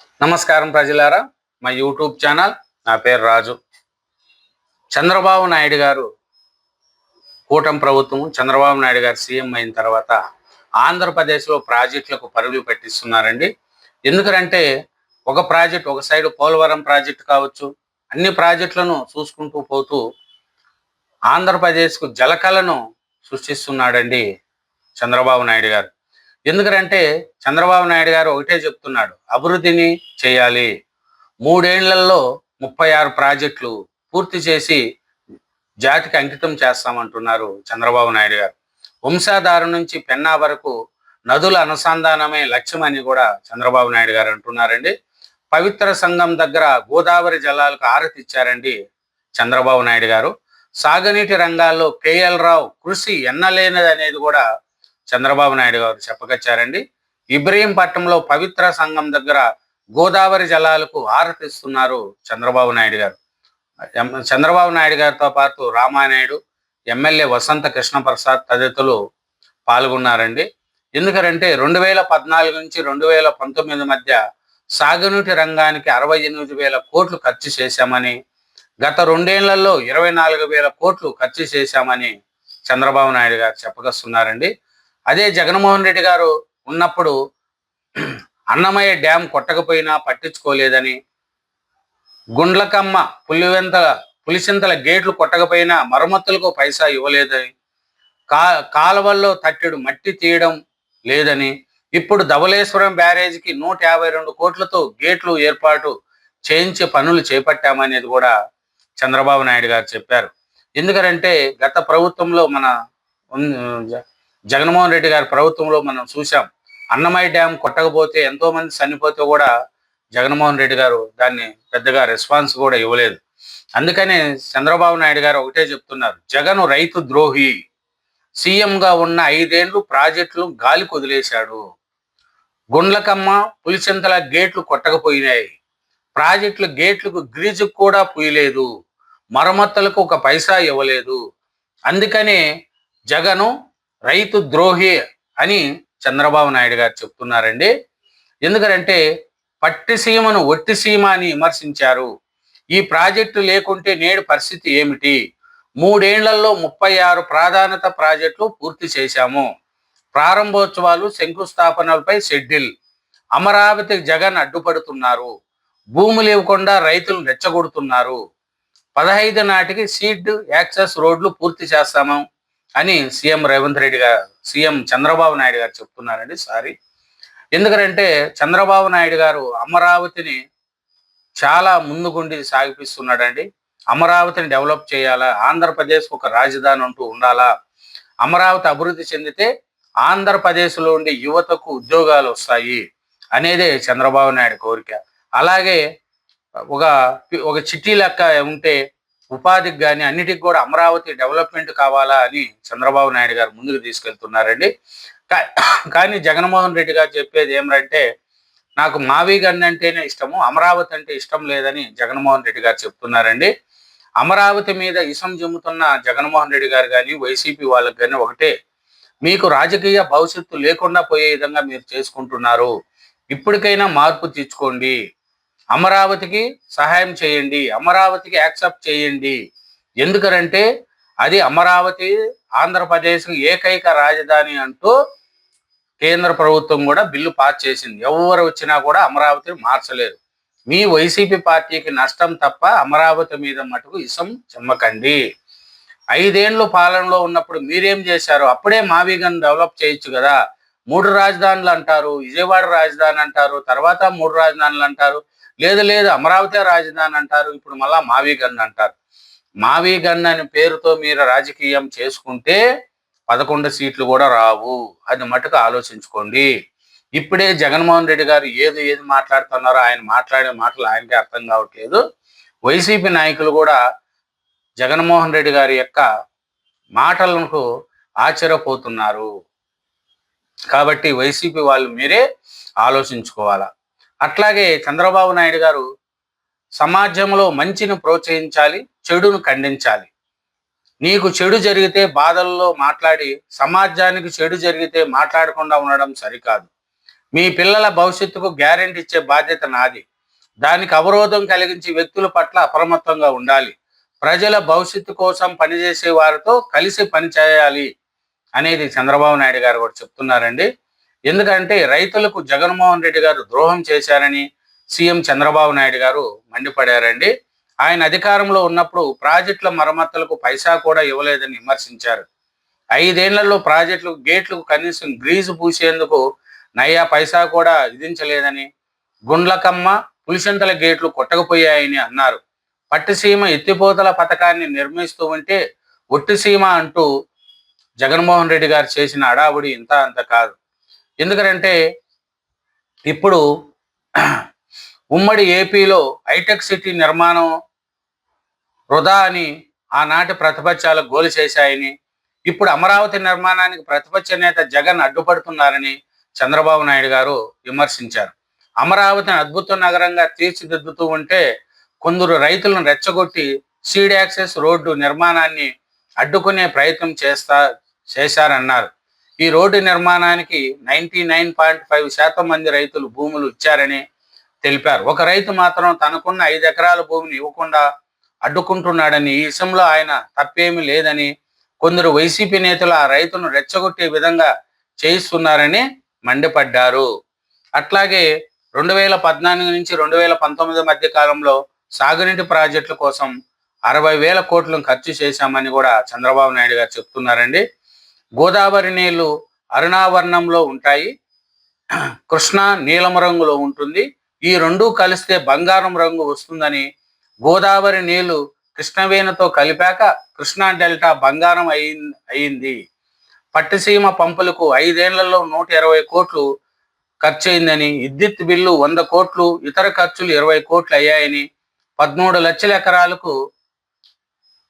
నమస్కారం ప్రజలారా, మా యూట్యూబ్ ఛానల్. నా పేరు రాజు. చంద్రబాబు నాయుడు గారు కూటమి ప్రభుత్వం, చంద్రబాబు నాయుడు గారు సీఎం అయిన తర్వాత ఆంధ్రప్రదేశ్లో ప్రాజెక్టులకు పరుగులు పెట్టిస్తున్నారండి. ఎందుకంటే ఒక ప్రాజెక్ట్, ఒక సైడ్ పోలవరం ప్రాజెక్టు కావచ్చు, అన్ని ప్రాజెక్టులను చూసుకుంటూ పోతూ ఆంధ్రప్రదేశ్కు జలకలను సృష్టిస్తున్నాడండి చంద్రబాబు నాయుడు గారు. ఎందుకంటే చంద్రబాబు నాయుడు గారు ఒకటే చెప్తున్నాడు, అభివృద్ధిని చేయాలి, 3 ఏళ్లలో 36 ప్రాజెక్టులు పూర్తి చేసి జాతికి అంకితం చేస్తామంటున్నారు చంద్రబాబు నాయుడు గారు. వంశాధార నుంచి పెన్నా వరకు నదుల అనుసంధానమే లక్ష్యమని కూడా చంద్రబాబు నాయుడు గారు అంటున్నారండి. పవిత్ర సంఘం దగ్గర గోదావరి జలాలకు ఆరతిచ్చారండి చంద్రబాబు నాయుడు గారు. సాగునీటి రంగాల్లో కేఎల్ రావు కృషి ఎన్నలేనిది అనేది కూడా చంద్రబాబు నాయుడు గారు చెప్పకొచ్చారండి. ఇబ్రహీంపట్నంలో పవిత్ర సంఘం దగ్గర గోదావరి జలాలకు ఆరతిస్తున్నారు చంద్రబాబు నాయుడు గారు. చంద్రబాబు నాయుడు గారితో పాటు రామానాయుడు, ఎమ్మెల్యే వసంత కృష్ణప్రసాద్ తదితరులు పాల్గొన్నారండి. ఎందుకంటే 2014 నుంచి 2019 మధ్య సాగునీటి రంగానికి 68,000 కోట్లు ఖర్చు చేశామని, గత 2 ఏళ్లలో 24,000 కోట్లు ఖర్చు చేశామని చంద్రబాబు నాయుడు గారు చెప్పకొస్తున్నారండి. అదే జగన్మోహన్ రెడ్డి గారు ఉన్నప్పుడు అన్నమయ్య డ్యాం కొట్టకపోయినా పట్టించుకోలేదని, గుండ్లకమ్మ పులిచింతల గేట్లు కొట్టకపోయినా మరమ్మతులకు పైసా ఇవ్వలేదని, కాలువల్లో తట్టెడు మట్టి తీయడం లేదని, ఇప్పుడు ధవళేశ్వరం బ్యారేజీకి 152 కోట్లతో గేట్లు ఏర్పాటు చేయించే పనులు చేపట్టామనేది కూడా చంద్రబాబు నాయుడు గారు చెప్పారు. ఎందుకంటే గత ప్రభుత్వంలో మన జగన్మోహన్ రెడ్డి గారి ప్రభుత్వంలో మనం చూసాం, అన్నమయ్య డ్యాం కొట్టకపోతే ఎంతో మంది చనిపోతే కూడా జగన్మోహన్ రెడ్డి గారు దాన్ని పెద్దగా రెస్పాన్స్ కూడా ఇవ్వలేదు. అందుకని చంద్రబాబు నాయుడు గారు ఒకటే చెప్తున్నారు, జగన్ రైతు ద్రోహి, సీఎంగా ఉన్న 5 ఏళ్లు ప్రాజెక్టులు గాలి కొదిలేశాడు, గుండ్లకమ్మ పులిచింతల గేట్లు కొట్టకపోయినాయి, ప్రాజెక్టులు గేట్లకు గ్రీజుకు కూడా పూయలేదు, మరమ్మతులకు ఒక పైసా ఇవ్వలేదు, అందుకనే జగను రైతు ద్రోహి అని చంద్రబాబు నాయుడు గారు చెప్తున్నారండి. ఎందుకంటే పట్టిసీమను ఒట్టిసీమ అని విమర్శించారు. ఈ ప్రాజెక్టు లేకుంటే నేడు పరిస్థితి ఏమిటి? 3 ఏళ్లలో 36 ప్రాధాన్యత ప్రాజెక్టులు పూర్తి చేశాము. ప్రారంభోత్సవాలు, శంకుస్థాపనలపై షెడ్యూల్. అమరావతి జగన్ అడ్డుపడుతున్నారు, భూములు ఇవ్వకుండా రైతులు రెచ్చగొడుతున్నారు, 15 నాటికి సీడ్ యాక్సెస్ రోడ్లు పూర్తి చేస్తాము అని సీఎం రేవంత్ రెడ్డి గారు, సీఎం చంద్రబాబు నాయుడు గారు చెప్తున్నారండి. ఎందుకంటే చంద్రబాబు నాయుడు గారు అమరావతిని చాలా ముందుగుండి సాగిపిస్తున్నాడండి. అమరావతిని డెవలప్ చేయాలా, ఆంధ్రప్రదేశ్కు ఒక రాజధాని అంటూ ఉండాలా, అమరావతి అభివృద్ధి చెందితే ఆంధ్రప్రదేశ్లో ఉండే యువతకు ఉద్యోగాలు వస్తాయి అనేదే చంద్రబాబు నాయుడు కోరిక. అలాగే ఒక చిట్టి లెక్క ఉంటే ఉపాధికి కానీ అన్నిటికి కూడా అమరావతి డెవలప్మెంట్ కావాలా అని చంద్రబాబు నాయుడు గారు ముందుకు తీసుకెళ్తున్నారండి. కానీ జగన్మోహన్ రెడ్డి గారు చెప్పేది ఏమంటే, నాకు మావిగన్ అంటేనే ఇష్టము, అమరావతి అంటే ఇష్టం లేదని జగన్మోహన్ రెడ్డి గారు చెప్తున్నారండి. అమరావతి మీద ఇసం జమ్ముతున్న జగన్మోహన్ రెడ్డి గారు కానీ వైసీపీ వాళ్ళకి కానీ ఒకటే, మీకు రాజకీయ భవిష్యత్తు లేకుండా పోయే విధంగా మీరు చేసుకుంటున్నారు, ఇప్పటికైనా మార్పు తెచ్చుకోండి, అమరావతికి సహాయం చేయండి, అమరావతికి యాక్సెప్ట్ చేయండి. ఎందుకంటే అది అమరావతి ఆంధ్రప్రదేశ్ ఏకైక రాజధాని అంటూ కేంద్ర ప్రభుత్వం కూడా బిల్లు పాస్ చేసింది. ఎవరు వచ్చినా కూడా అమరావతిని మార్చలేరు. మీ వైసీపీ పార్టీకి నష్టం తప్ప అమరావతి మీద మటుకు ఇసం చెమ్మకండి. 5 ఏళ్ళు పాలనలో ఉన్నప్పుడు మీరేం చేశారు? అప్పుడే మావిగన్ డెవలప్ చేయొచ్చు కదా. 3 రాజధానులు అంటారు, విజయవాడ రాజధాని అంటారు, తర్వాత 3 రాజధానులు అంటారు, లేదు అమరావతి రాజధాని అంటారు, ఇప్పుడు మళ్ళా మావిగన్ అంటారు. మావిగన్ అనే పేరుతో మీరు రాజకీయం చేసుకుంటే 11 సీట్లు కూడా రావు. అది మటుకు ఆలోచించుకోండి. ఇప్పుడే జగన్మోహన్ రెడ్డి గారు ఏది మాట్లాడుతున్నారో ఆయన మాట్లాడే మాటలు ఆయనకే అర్థం కావట్లేదు. వైసీపీ నాయకులు కూడా జగన్మోహన్ రెడ్డి గారి యొక్క మాటలకు ఆశ్చర్యపోతున్నారు. కాబట్టి వైసీపీ వాళ్ళు మీరే ఆలోచించుకోవాలా. అట్లాగే చంద్రబాబు నాయుడు గారు సమాజంలో మంచిని ప్రోత్సహించాలి, చెడును ఖండించాలి. నీకు చెడు జరిగితే బాధల్లో మాట్లాడి సమాజానికి చెడు జరిగితే మాట్లాడకుండా ఉండడం సరికాదు. మీ పిల్లల భవిష్యత్తుకు గ్యారెంటీ ఇచ్చే బాధ్యత నాది. దానికి అవరోధం కలిగించి వ్యక్తుల పట్ల అప్రమత్తంగా ఉండాలి. ప్రజల భవిష్యత్తు కోసం పనిచేసే వారితో కలిసి పనిచేయాలి అనేది చంద్రబాబు నాయుడు గారు కూడా చెప్తున్నారండి. ఎందుకంటే రైతులకు జగన్మోహన్ రెడ్డి గారు ద్రోహం చేశారని సీఎం చంద్రబాబు నాయుడు గారు మండిపడారండి. ఆయన అధికారంలో ఉన్నప్పుడు ప్రాజెక్టుల మరమ్మతులకు పైసా కూడా ఇవ్వలేదని విమర్శించారు. 5 ఏళ్లలో ప్రాజెక్టులకు గేట్లకు కనీసం గ్రీజు పూసేందుకు నయ్యా పైసా కూడా విధించలేదని, గుండ్లకమ్మ పులిశంతల గేట్లు కొట్టకపోయాయని అన్నారు. పట్టిసీమ ఎత్తిపోతల పథకాన్ని నిర్మిస్తూ ఉంటే ఒట్టిసీమ అంటూ జగన్మోహన్ రెడ్డి గారు చేసిన అడావుడి ఇంత అంత కాదు. ఎందుకంటే ఇప్పుడు ఉమ్మడి ఏపీలో హైటెక్ సిటీ నిర్మాణం వృధా అని ఆనాటి ప్రతిపక్షాలు గోలు చేశాయని, ఇప్పుడు అమరావతి నిర్మాణానికి ప్రతిపక్ష నేత జగన్ అడ్డుపడుతున్నారని చంద్రబాబు నాయుడు గారు విమర్శించారు. అమరావతిని అద్భుత నగరంగా తీర్చిదిద్దుతూ ఉంటే కొందరు రైతులను రెచ్చగొట్టి సీడ్ యాక్సెస్ రోడ్డు నిర్మాణాన్ని అడ్డుకునే ప్రయత్నం చేశారన్నారు. ఈ రోడ్డు నిర్మాణానికి 99.5% మంది రైతులు భూములు ఇచ్చారని తెలిపారు. ఒక రైతు మాత్రం తనకున్న 5 ఎకరాల భూమిని ఇవ్వకుండా అడ్డుకుంటున్నాడని, ఈ విషయంలో ఆయన తప్పేమీ లేదని, కొందరు వైసీపీ నేతలు ఆ రైతును రెచ్చగొట్టే విధంగా చేయిస్తున్నారని మండిపడ్డారు. అట్లాగే 2014 నుంచి 2019 మధ్య కాలంలో సాగునీటి ప్రాజెక్టుల కోసం 60,000 కోట్లను ఖర్చు చేశామని కూడా చంద్రబాబు నాయుడు గారు చెప్తున్నారండి. గోదావరి నీళ్లు అరుణావర్ణంలో ఉంటాయి, కృష్ణ నీలం రంగులో ఉంటుంది. ఈ రెండూ కలిస్తే బంగారం రంగు వస్తుందని, గోదావరి నీళ్లు కృష్ణవేణితో కలిపాక కృష్ణా డెల్టా బంగారం అయింది. పట్టిసీమ పంపులకు 5 ఏళ్లలో 120 కోట్లు ఖర్చయిందని, విద్యుత్ బిల్లు 100 కోట్లు, ఇతర ఖర్చులు 20 కోట్లు అయ్యాయని, 13 లక్షల ఎకరాలకు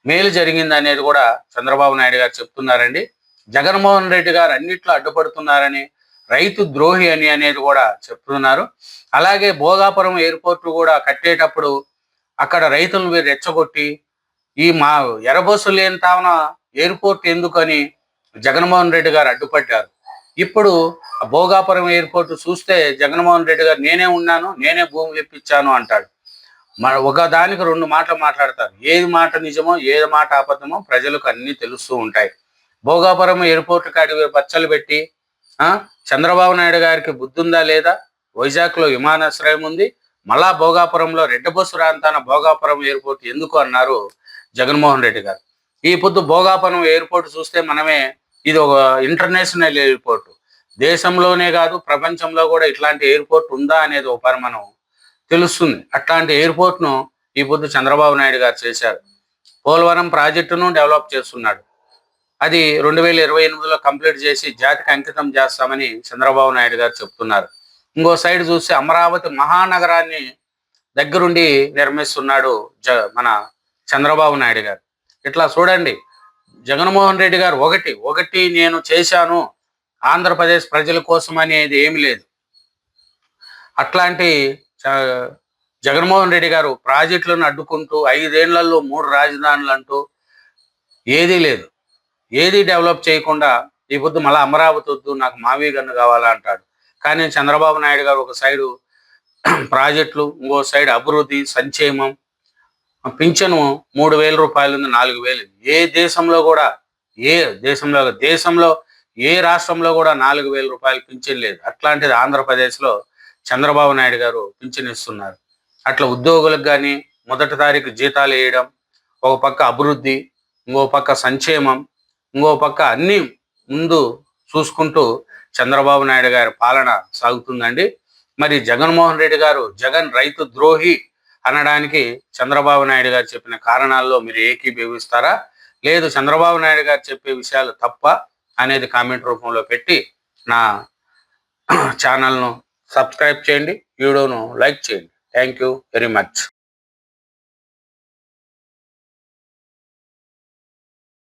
మేలు జరిగింది అనేది కూడా చంద్రబాబు నాయుడు గారు చెప్తున్నారండి. జగన్మోహన్ రెడ్డి గారు అన్నిట్లో అడ్డుపడుతున్నారని, రైతు ద్రోహి అని అనేది కూడా చెప్తున్నారు. అలాగే భోగాపురం ఎయిర్పోర్ట్ కూడా కట్టేటప్పుడు అక్కడ రైతులను మీరు రెచ్చగొట్టి ఈ మా ఎరబోసు లేని తావన ఎయిర్పోర్ట్ ఎందుకని జగన్మోహన్ రెడ్డి గారు అడ్డుపడ్డారు. ఇప్పుడు భోగాపురం ఎయిర్పోర్ట్ చూస్తే జగన్మోహన్ రెడ్డి గారు నేనే ఉన్నాను, నేనే భూములు ఇప్పించాను అంటాడు. ఒక దానికి 2 మాటలు మాట్లాడతారు. ఏది మాట నిజమో ఏది మాట అబద్ధమో ప్రజలకు అన్నీ తెలుస్తూ ఉంటాయి. భోగాపురం ఎయిర్పోర్ట్ కాడికి పచ్చలు పెట్టి చంద్రబాబు నాయుడు గారికి బుద్ధి ఉందా లేదా? వైజాగ్లో విమానాశ్రయం ఉంది, మళ్ళా భోగాపురంలో రెడ్డి బస్సు రాంతాన భోగాపురం ఎయిర్పోర్ట్ ఎందుకు అన్నారు జగన్మోహన్ రెడ్డి గారు. ఈ పొద్దు భోగాపురం ఎయిర్పోర్ట్ చూస్తే మనమే ఇది ఒక ఇంటర్నేషనల్ ఎయిర్పోర్ట్, దేశంలోనే కాదు ప్రపంచంలో కూడా ఇట్లాంటి ఎయిర్పోర్ట్ ఉందా అనేది ఒక పని మనం తెలుస్తుంది. అట్లాంటి ఎయిర్పోర్ట్ను ఈ పొద్దు చంద్రబాబు నాయుడు గారు చేశారు. పోలవరం ప్రాజెక్టును డెవలప్ చేస్తున్నాడు. అది 2028లో కంప్లీట్ చేసి జాతికి అంకితం చేస్తామని చంద్రబాబు నాయుడు గారు చెప్తున్నారు. ఇంకో సైడ్ చూస్తే అమరావతి మహానగరాన్ని దగ్గరుండి నిర్మిస్తున్నాడు మన చంద్రబాబు నాయుడు గారు. ఇట్లా చూడండి, జగన్మోహన్ రెడ్డి గారు ఒకటి నేను చేశాను ఆంధ్రప్రదేశ్ ప్రజల కోసం అనేది ఏమి లేదు. అట్లాంటి జగన్మోహన్ రెడ్డి గారు ప్రాజెక్టులను అడ్డుకుంటూ 5 ఏళ్లలో 3 రాజధానులు అంటూ ఏదీ లేదు, ఏది డెవలప్ చేయకుండా ఈ పొద్దు మళ్ళీ అమరావతి వద్దు నాకు మావీ గన్ను కావాలా అంటాడు. కానీ చంద్రబాబు నాయుడు గారు ఒక సైడు ప్రాజెక్టులు, ఇంకో సైడ్ అభివృద్ధి, సంక్షేమం, పింఛను 3,000 రూపాయలు ఉంది, 4,000. ఏ దేశంలో కూడా దేశంలో ఏ రాష్ట్రంలో కూడా 4,000 రూపాయలు పింఛన్ లేదు. అట్లాంటిది ఆంధ్రప్రదేశ్లో చంద్రబాబు నాయుడు గారు పింఛన్ ఇస్తున్నారు. అట్లా ఉద్యోగులకు కానీ మొదటి తారీఖు జీతాలు వేయడం, ఒక పక్క అభివృద్ధి, ఇంకో పక్క సంక్షేమం, ఇంకో పక్క అన్నీ ముందు చూసుకుంటూ చంద్రబాబు నాయుడు గారి పాలన సాగుతుందండి. మరి జగన్మోహన్ రెడ్డి గారు జగన్ రైతు ద్రోహి అనడానికి చంద్రబాబు నాయుడు గారు చెప్పిన కారణాల్లో మీరు ఏకీభవిస్తారా, లేదు చంద్రబాబు నాయుడు గారు చెప్పే విషయాలు తప్ప అనేది కామెంట్ రూపంలో పెట్టి నా ఛానల్ను సబ్స్క్రైబ్ చేయండి, వీడియోను లైక్ చేయండి. Thank you very much.